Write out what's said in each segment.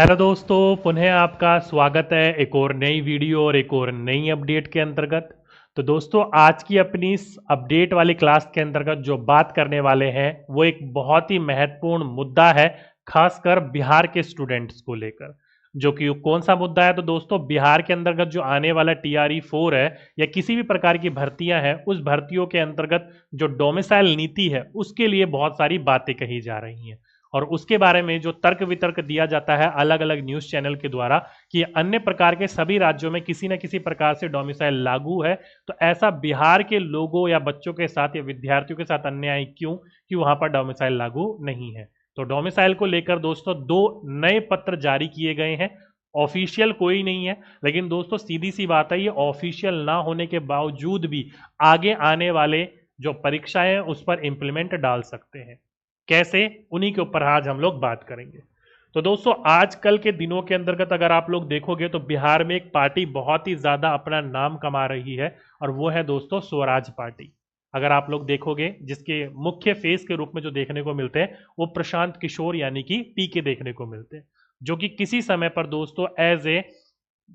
Hello दोस्तों, पुनः आपका स्वागत है एक और नई वीडियो और एक और नई अपडेट के अंतर्गत। तो दोस्तों, आज की अपनी इस अपडेट वाली क्लास के अंतर्गत जो बात करने वाले हैं वो एक बहुत ही महत्वपूर्ण मुद्दा है, खासकर बिहार के स्टूडेंट्स को लेकर। जो कि कौन सा मुद्दा है? तो दोस्तों, बिहार के अंतर्गत जो आने वाला TRE 4 है या किसी भी प्रकार की भर्तियां हैं, उस भर्तियों के अंतर्गत जो डोमिसाइल नीति है उसके लिए बहुत सारी बातें कही जा रही हैं। और उसके बारे में जो तर्क वितर्क दिया जाता है अलग अलग न्यूज चैनल के द्वारा कि अन्य प्रकार के सभी राज्यों में किसी न किसी प्रकार से डोमिसाइल लागू है, तो ऐसा बिहार के लोगों या बच्चों के साथ या विद्यार्थियों के साथ अन्याय क्यों कि वहां पर डोमिसाइल लागू नहीं है। तो डोमिसाइल को लेकर दोस्तों दो नए पत्र जारी किए गए हैं। ऑफिशियल कोई नहीं है, लेकिन दोस्तों सीधी सी बात है, ये ऑफिशियल ना होने के बावजूद भी आगे आने वाले जो परीक्षाएं हैं उस पर इंप्लीमेंट डाल सकते हैं। कैसे? उन्हीं के ऊपर आज हम लोग बात करेंगे। तो दोस्तों, आजकल के दिनों के अंतर्गत अगर आप लोग देखोगे तो बिहार में एक पार्टी बहुत ही ज्यादा अपना नाम कमा रही है, और वो है दोस्तों स्वराज पार्टी। अगर आप लोग देखोगे, जिसके मुख्य फेस के रूप में जो देखने को मिलते हैं वो प्रशांत किशोर यानी कि PK देखने को मिलते हैं, जो कि किसी समय पर दोस्तों एज ए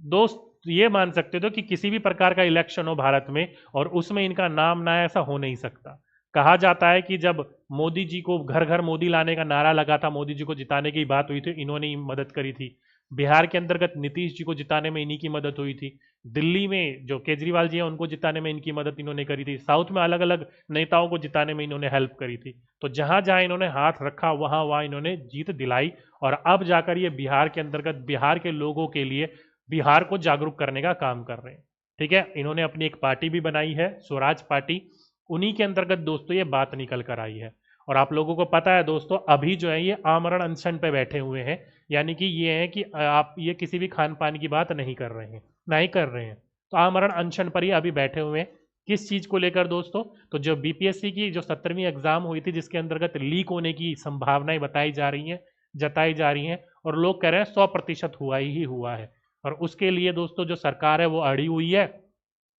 दोस्त ये मान सकते हो कि किसी भी प्रकार का इलेक्शन हो भारत में और उसमें इनका नाम ना, ऐसा हो नहीं सकता। कहा जाता है कि जब मोदी जी को घर घर मोदी लाने का नारा लगा था, मोदी जी को जिताने की बात हुई थी, इन्होंने ही मदद करी थी। बिहार के अंतर्गत नीतीश जी को जिताने में इन्हीं की मदद हुई थी। दिल्ली में जो केजरीवाल जी हैं उनको जिताने में इनकी मदद इन्होंने करी थी। साउथ में अलग अलग नेताओं को जिताने में इन्होंने हेल्प करी थी। तो जहां जहां इन्होंने हाथ रखा वहां वहां इन्होंने जीत दिलाई, और अब जाकर ये बिहार के अंतर्गत बिहार के लोगों के लिए बिहार को जागरूक करने का काम कर रहे हैं। ठीक है, इन्होंने अपनी एक पार्टी भी बनाई है, स्वराज पार्टी। उन्हीं के अंतर्गत दोस्तों ये बात निकल कर आई है। और आप लोगों को पता है दोस्तों, अभी जो है ये आमरण अनशन पे बैठे हुए हैं। यानी कि ये है कि आप ये किसी भी खान पान की बात नहीं कर रहे हैं, नहीं कर रहे हैं। तो आमरण अनशन पर ही अभी बैठे हुए हैं। किस चीज को लेकर दोस्तों? तो जो BPSC की जो 17वीं एग्जाम हुई थी, जिसके अंतर्गत लीक होने की संभावनाएं बताई जा रही हैं, जताई जा रही हैं, और लोग कह रहे हैं 100% हुआ ही हुआ है। और उसके लिए दोस्तों जो सरकार है वो अड़ी हुई है,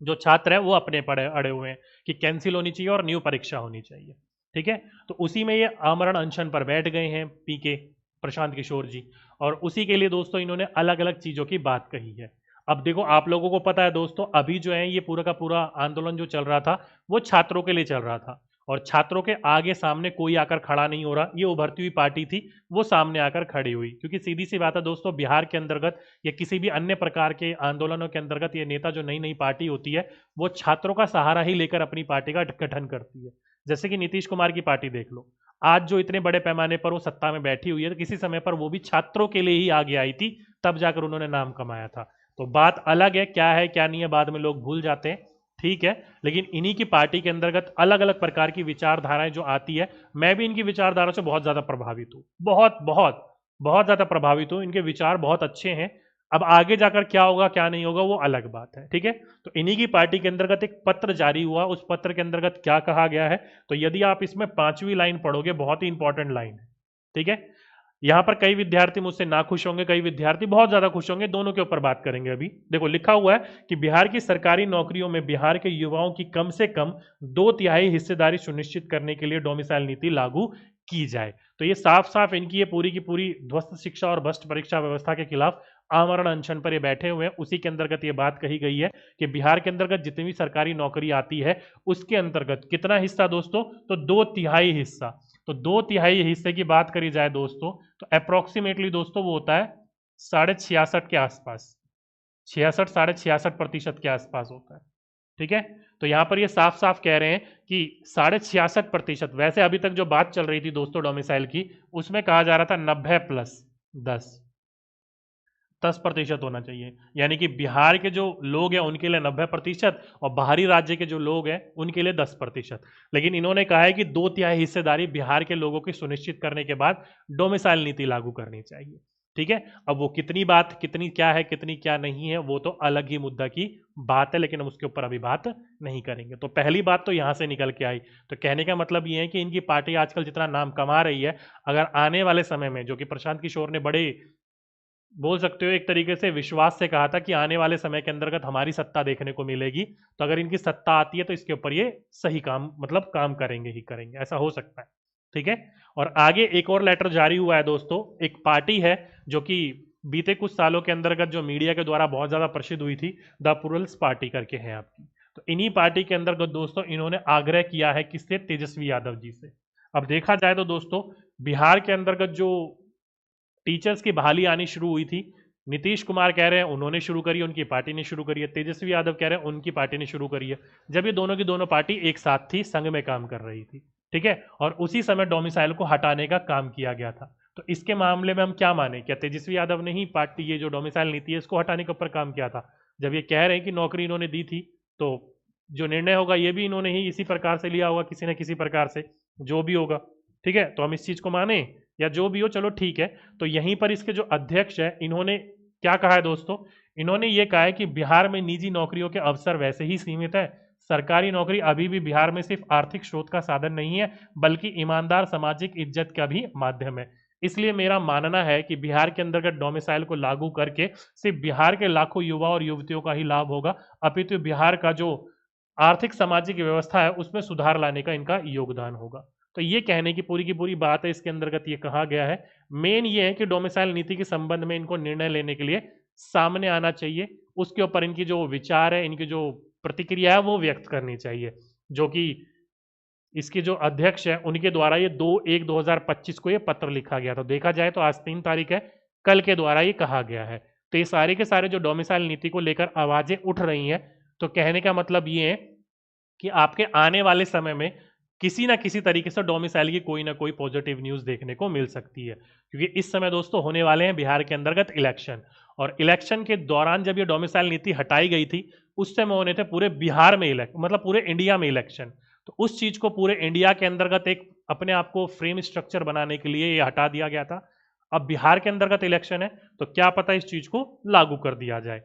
जो छात्र है वो अपने पड़े अड़े हुए हैं कि कैंसिल होनी चाहिए और न्यू परीक्षा होनी चाहिए। ठीक है, तो उसी में ये आमरण अनशन पर बैठ गए हैं PK, प्रशांत किशोर जी। और उसी के लिए दोस्तों इन्होंने अलग अलग चीजों की बात कही है। अब देखो, आप लोगों को पता है दोस्तों, अभी जो है ये पूरा का पूरा आंदोलन जो चल रहा था वो छात्रों के लिए चल रहा था, और छात्रों के आगे सामने कोई आकर खड़ा नहीं हो रहा। ये उभरती हुई पार्टी थी, वो सामने आकर खड़ी हुई, क्योंकि सीधी सी बात है दोस्तों, बिहार के अंतर्गत या किसी भी अन्य प्रकार के आंदोलनों के अंतर्गत ये नेता जो नई नई पार्टी होती है वो छात्रों का सहारा ही लेकर अपनी पार्टी का गठन करती है। जैसे कि नीतीश कुमार की पार्टी देख लो, आज जो इतने बड़े पैमाने पर वो सत्ता में बैठी हुई है, तो किसी समय पर वो भी छात्रों के लिए ही आगे आई थी, तब जाकर उन्होंने नाम कमाया था। तो बात अलग है क्या नहीं है बाद में लोग भूल जाते हैं। ठीक है, लेकिन इन्हीं की पार्टी के अंतर्गत अलग अलग प्रकार की विचारधाराएं जो आती है, मैं भी इनकी विचारधारा से बहुत ज्यादा प्रभावित हूं, बहुत बहुत बहुत ज्यादा प्रभावित हूं। इनके विचार बहुत अच्छे हैं। अब आगे जाकर क्या होगा क्या नहीं होगा वो अलग बात है। ठीक है, तो इन्हीं की पार्टी के अंतर्गत एक पत्र जारी हुआ। उस पत्र के अंतर्गत क्या कहा गया है? तो यदि आप इसमें 5वीं लाइन पढ़ोगे, बहुत ही इंपॉर्टेंट लाइन है। ठीक है, यहां पर कई विद्यार्थी मुझसे नाखुश होंगे, कई विद्यार्थी बहुत ज्यादा खुश होंगे, दोनों के ऊपर बात करेंगे। अभी देखो, लिखा हुआ है कि बिहार की सरकारी नौकरियों में बिहार के युवाओं की कम से कम 2/3 हिस्सेदारी सुनिश्चित करने के लिए डोमिसाइल नीति लागू की जाए। तो ये साफ साफ इनकी ये पूरी की पूरी ध्वस्त शिक्षा और भ्रष्ट परीक्षा व्यवस्था के खिलाफ आमरण अनशन पर ये बैठे हुए हैं। उसी के अंतर्गत ये बात कही गई है कि बिहार के अंतर्गत जितनी भी सरकारी नौकरी आती है उसके अंतर्गत कितना हिस्सा दोस्तों? तो 2/3 हिस्सा। तो 2/3 हिस्से की बात करी जाए दोस्तों, तो अप्रोक्सीमेटली दोस्तों वो होता है 66.5 के आसपास, 66 66.5% के आसपास होता है। ठीक है, तो यहां पर ये साफ साफ कह रहे हैं कि 66.5%। वैसे अभी तक जो बात चल रही थी दोस्तों डोमिसाइल की, उसमें कहा जा रहा था 90+10, 10% होना चाहिए। यानी कि बिहार के जो लोग हैं उनके लिए 90% और बाहरी राज्य के जो लोग हैं उनके लिए 10%। लेकिन इन्होंने कहा है कि 2/3 हिस्सेदारी बिहार के लोगों की सुनिश्चित करने के बाद डोमिसाइल नीति लागू करनी चाहिए। ठीक है, अब वो कितनी बात, कितनी क्या है, कितनी क्या नहीं है, वो तो अलग ही मुद्दा की बात है, लेकिन हम उसके ऊपर अभी बात नहीं करेंगे। तो पहली बात तो यहां से निकल के आई। तो कहने का मतलब ये है कि इनकी पार्टी आजकल जितना नाम कमा रही है, अगर आने वाले समय में, जो कि प्रशांत किशोर ने बड़े बोल सकते हो एक तरीके से विश्वास से कहा था कि आने वाले समय के अंतर्गत हमारी सत्ता देखने को मिलेगी, तो अगर इनकी सत्ता आती है तो इसके ऊपर ये सही काम, मतलब काम करेंगे ही करेंगे, ऐसा हो सकता है। ठीक है, और आगे एक और लेटर जारी हुआ है दोस्तों। एक पार्टी है जो कि बीते कुछ सालों के अंतर्गत जो मीडिया के द्वारा बहुत ज्यादा प्रसिद्ध हुई थी, द प्लूरल्स पार्टी करके है आपकी। तो इन्हीं पार्टी के अंतर्गत दोस्तों इन्होंने आग्रह किया है किससे, तेजस्वी यादव जी से। अब देखा जाए तो दोस्तों बिहार के अंतर्गत जो टीचर्स की बहाली आनी शुरू हुई थी, नीतीश कुमार कह रहे हैं उन्होंने शुरू करी है, उनकी पार्टी ने शुरू करी है, तेजस्वी यादव कह रहे हैं उनकी पार्टी ने शुरू करी है, जब ये दोनों की दोनों पार्टी एक साथ थी, संघ में काम कर रही थी। ठीक है, और उसी समय डोमिसाइल को हटाने का काम किया गया था। तो इसके मामले में हम क्या माने, क्या तेजस्वी यादव ने ही पार्टी ये जो डोमिसाइल नीति है इसको हटाने के ऊपर काम किया था? जब ये कह रहे हैं कि नौकरी इन्होंने दी थी, तो जो निर्णय होगा ये भी इन्होंने ही इसी प्रकार से लिया होगा, किसी न किसी प्रकार से, जो भी होगा। ठीक है, तो हम इस चीज को माने या जो भी हो, चलो ठीक है। तो यहीं पर इसके जो अध्यक्ष है इन्होंने क्या कहा है दोस्तों, इन्होंने ये कहा है कि बिहार में निजी नौकरियों के अवसर वैसे ही सीमित है, सरकारी नौकरी अभी भी बिहार में सिर्फ आर्थिक स्रोत का साधन नहीं है, बल्कि ईमानदार सामाजिक इज्जत का भी माध्यम है। इसलिए मेरा मानना है कि बिहार के अंतर्गत डोमिसाइल को लागू करके सिर्फ बिहार के लाखों युवा और युवतियों का ही लाभ होगा, अपितु बिहार का जो आर्थिक सामाजिक व्यवस्था है उसमें सुधार लाने का इनका योगदान होगा। तो ये कहने की पूरी बात है, इसके अंतर्गत ये कहा गया है। मेन ये है कि डोमिसाइल नीति के संबंध में इनको निर्णय लेने के लिए सामने आना चाहिए, उसके ऊपर इनकी जो विचार है, इनकी जो प्रतिक्रिया है वो व्यक्त करनी चाहिए, जो कि इसके जो अध्यक्ष है उनके द्वारा ये 2/1/2025 को ये पत्र लिखा गया था। देखा जाए तो आज 3 तारीख है, कल के द्वारा ये कहा गया है। तो ये सारे के सारे जो डोमिसाइल नीति को लेकर आवाजें उठ रही हैं, तो कहने का मतलब ये है कि आपके आने वाले समय में किसी ना किसी तरीके से डोमिसाइल की कोई ना कोई पॉजिटिव न्यूज देखने को मिल सकती है, क्योंकि इस समय दोस्तों होने वाले हैं बिहार के अंतर्गत इलेक्शन, और इलेक्शन के दौरान जब ये डोमिसाइल नीति हटाई गई थी उस समय होने थे पूरे बिहार में मतलब पूरे इंडिया में इलेक्शन। तो उस चीज को पूरे इंडिया के अंतर्गत एक अपने आप को फ्रेम स्ट्रक्चर बनाने के लिए ये हटा दिया गया था। अब बिहार के अंतर्गत इलेक्शन है, तो क्या पता इस चीज को लागू कर दिया जाए।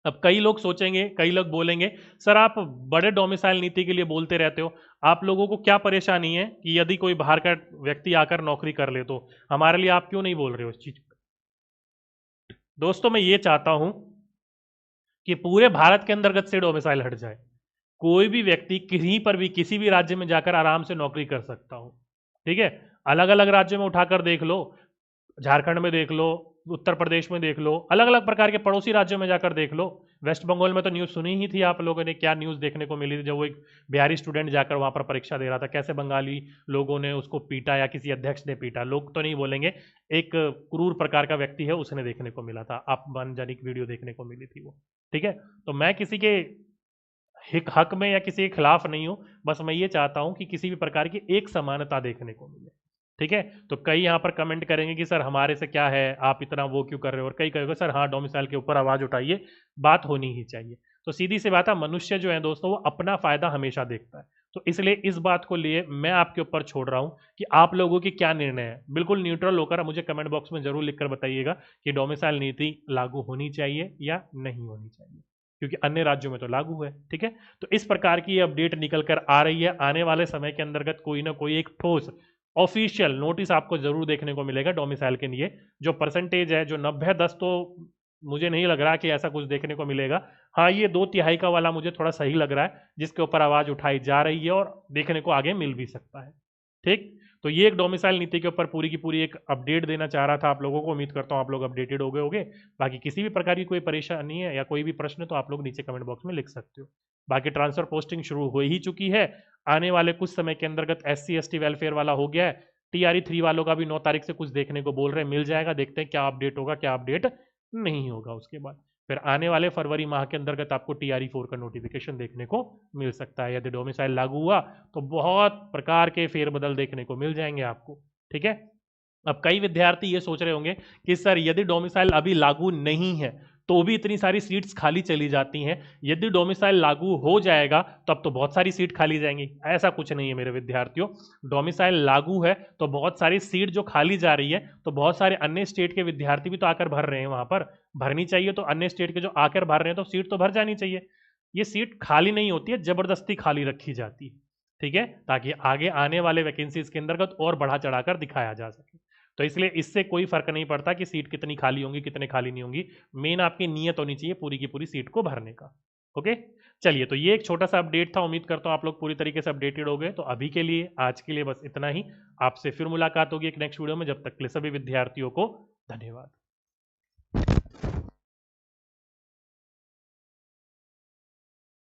अब कई लोग सोचेंगे, कई लोग बोलेंगे, सर आप बड़े डोमिसाइल नीति के लिए बोलते रहते हो, आप लोगों को क्या परेशानी है कि यदि कोई बाहर का व्यक्ति आकर नौकरी कर ले, तो हमारे लिए आप क्यों नहीं बोल रहे हो इस चीज पर? दोस्तों मैं ये चाहता हूं कि पूरे भारत के अंतर्गत से डोमिसाइल हट जाए, कोई भी व्यक्ति कहीं पर भी किसी भी राज्य में जाकर आराम से नौकरी कर सकता हो। ठीक है, अलग अलग राज्यों में उठाकर देख लो, झारखंड में देख लो, उत्तर प्रदेश में देख लो, अलग अलग प्रकार के पड़ोसी राज्यों में जाकर देख लो। वेस्ट बंगाल में तो न्यूज़ सुनी ही थी आप लोगों ने, क्या न्यूज़ देखने को मिली थी जब वो एक बिहारी स्टूडेंट जाकर वहां पर परीक्षा दे रहा था, कैसे बंगाली लोगों ने उसको पीटा या किसी अध्यक्ष ने पीटा, लोग तो नहीं बोलेंगे, एक क्रूर प्रकार का व्यक्ति है उसने देखने को मिला था, अपमानजनक वीडियो देखने को मिली थी वो। ठीक है, तो मैं किसी के हक में या किसी के खिलाफ नहीं हूं, बस मैं ये चाहता हूं कि किसी भी प्रकार की एक समानता देखने को मिले। ठीक है, तो कई यहाँ पर कमेंट करेंगे कि सर हमारे से क्या है, आप इतना वो क्यों कर रहे हो, और कई कहेंगे सर हाँ डोमिसाइल के ऊपर आवाज उठाइए, बात होनी ही चाहिए। तो सीधी सी बात है, मनुष्य जो है दोस्तों वो अपना फायदा हमेशा देखता है, तो इसलिए इस बात को लिए मैं आपके ऊपर छोड़ रहा हूं कि आप लोगों की क्या निर्णय है। बिल्कुल न्यूट्रल होकर मुझे कमेंट बॉक्स में जरूर लिखकर बताइएगा कि डोमिसाइल नीति लागू होनी चाहिए या नहीं होनी चाहिए, क्योंकि अन्य राज्यों में तो लागू है। ठीक है, तो इस प्रकार की ये अपडेट निकल कर आ रही है, आने वाले समय के अंतर्गत कोई ना कोई एक ठोस ऑफिशियल नोटिस आपको जरूर देखने को मिलेगा डोमिसाइल के लिए। जो परसेंटेज है, जो 90-10, तो मुझे नहीं लग रहा कि ऐसा कुछ देखने को मिलेगा। हाँ, ये 2/3 का वाला मुझे थोड़ा सही लग रहा है, जिसके ऊपर आवाज उठाई जा रही है और देखने को आगे मिल भी सकता है। ठीक, तो ये एक डोमिसाइल नीति के ऊपर पूरी की पूरी एक अपडेट देना चाह रहा था आप लोगों को। उम्मीद करता हूँ आप लोग अपडेटेड हो गए होंगे। बाकी किसी भी प्रकार की कोई परेशानी है या कोई भी प्रश्न है तो आप लोग नीचे कमेंट बॉक्स में लिख सकते हो। बाकी ट्रांसफर पोस्टिंग शुरू हो ही चुकी है, आने वाले कुछ समय के अंतर्गत SC/ST वेलफेयर वाला हो गया है, TRE 3 वालों का भी 9 तारीख से कुछ देखने को बोल रहे हैं, मिल जाएगा। देखते हैं क्या अपडेट होगा, क्या अपडेट नहीं होगा। उसके बाद फिर आने वाले फरवरी माह के अंतर्गत आपको TRE 4 का नोटिफिकेशन देखने को मिल सकता है। यदि डोमिसाइल लागू हुआ तो बहुत प्रकार के फेरबदल देखने को मिल जाएंगे आपको। ठीक है, अब कई विद्यार्थी ये सोच रहे होंगे कि सर यदि डोमिसाइल अभी लागू नहीं है तो भी इतनी सारी सीट्स खाली चली जाती हैं, यदि डोमिसाइल लागू हो जाएगा तब तो बहुत सारी सीट खाली जाएंगी। ऐसा कुछ नहीं है मेरे विद्यार्थियों, डोमिसाइल लागू है तो बहुत सारी सीट जो खाली जा रही है तो बहुत सारे अन्य स्टेट के विद्यार्थी भी तो आकर भर रहे हैं, वहां पर भरनी चाहिए। तो अन्य स्टेट के जो आकर भर रहे हैं तो सीट तो भर जानी चाहिए। ये सीट खाली नहीं होती है, जबरदस्ती खाली रखी जाती है। ठीक है, ताकि आगे आने वाले वैकेंसीज के अंतर्गत और बढ़ा चढ़ाकर दिखाया जा सके। तो इसलिए इससे कोई फर्क नहीं पड़ता कि सीट कितनी खाली होंगी कितने खाली नहीं होंगी, मेन आपकी नीयत होनी चाहिए पूरी की पूरी सीट को भरने का। ओके, चलिए, तो ये एक छोटा सा अपडेट था। उम्मीद करता हूं आप लोग पूरी तरीके से अपडेटेड हो गए। तो अभी के लिए, आज के लिए बस इतना ही। आपसे फिर मुलाकात होगी एक नेक्स्ट वीडियो में। जब तक के लिए सभी विद्यार्थियों को धन्यवाद।